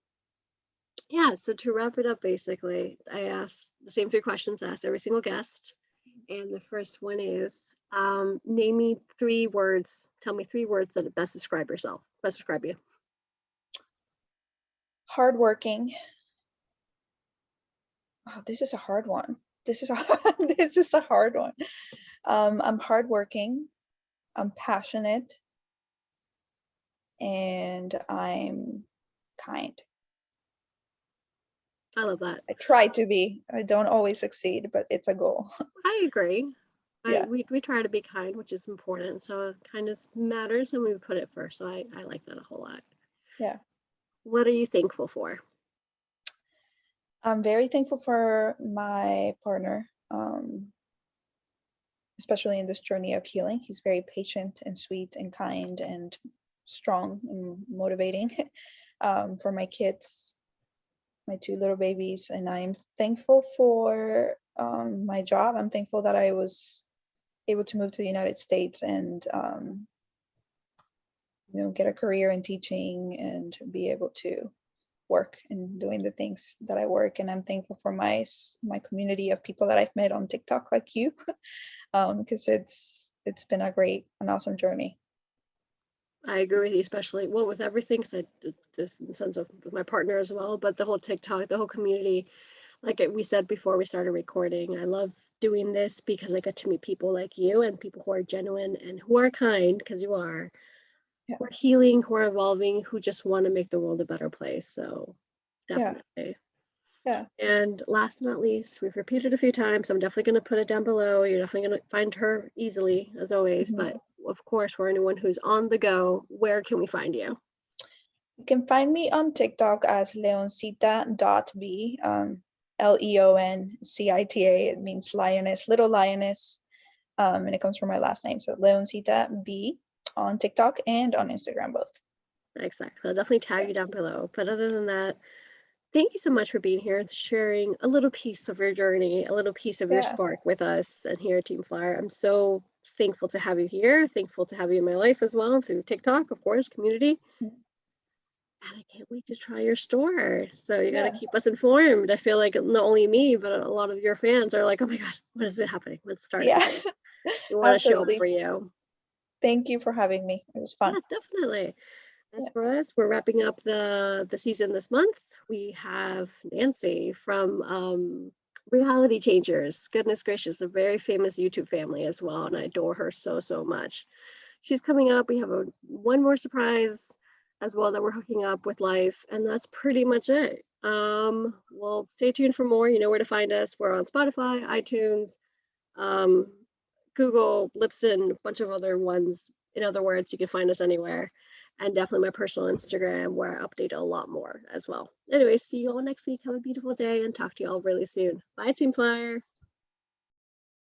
yeah, so to wrap it up, basically, I asked the same three questions I asked every single guest. And the first one is name me three words. Tell me three words that best describe yourself, best describe you. Hardworking. Oh, this is a hard one. This is a this is a hard one. I'm hardworking. I'm passionate, and I'm kind. I love that. I try to be. I don't always succeed, but it's a goal. I agree. Yeah. We try to be kind, which is important. So kindness matters and we put it first. So I like that a whole lot. Yeah. What are you thankful for? I'm very thankful for my partner, especially in this journey of healing. He's very patient and sweet and kind and strong and motivating. For my kids, my two little babies, and I'm thankful for my job. I'm thankful that I was able to move to the United States and get a career in teaching and be able to work and doing the things that I work. And I'm thankful for my community of people that I've met on TikTok like you, because it's been an awesome journey. I agree with you, especially well with everything. Cause I just in the sense of my partner as well, but the whole TikTok, the whole community, like we said before we started recording, I love doing this because I get to meet people like you and people who are genuine and who are kind, because you are, Yeah, who are healing, who are evolving, who just want to make the world a better place. So yeah, definitely. yeah. And last but not least, we've repeated a few times. I'm definitely going to put it down below. You're definitely going to find her easily, as always. Mhm. But of course, for anyone who's on the go, where can we find you? You can find me on TikTok as leoncita.b, Leoncita. It means lioness, little lioness, and it comes from my last name. So Leoncita B on TikTok and on Instagram both. Exactly. I'll definitely Yeah, tag you down below. But other than that, thank you so much for being here and sharing a little piece of your journey, a little piece of your yeah, spark with us and here at Team Flyer. I'm so thankful to have you here. Thankful to have you in my life as well through TikTok, of course, community. And I can't wait to try your store. So you got to yeah, keep us informed. I feel like not only me, but a lot of your fans are like, oh my God, when is it happening? When's it starting? yeah. We want to show up Absolutely. for you. Thank you for having me. It was fun. Yeah, definitely. As Yeah. for us, we're wrapping up the season this month. We have Nancy from Reality Changers. Goodness gracious, a very famous YouTube family as well, and I adore her so so much. She's coming up. We have one more surprise as well that we're hooking up with life, and that's pretty much it. Well, stay tuned for more. You know where to find us. We're on Spotify, iTunes, um, Google, Lipson, a bunch of other ones. In other words, you can find us anywhere. And definitely my personal Instagram where I update a lot more as well. Anyways, see you all next week. Have a beautiful day and talk to you all really soon. Bye, Team Flyer.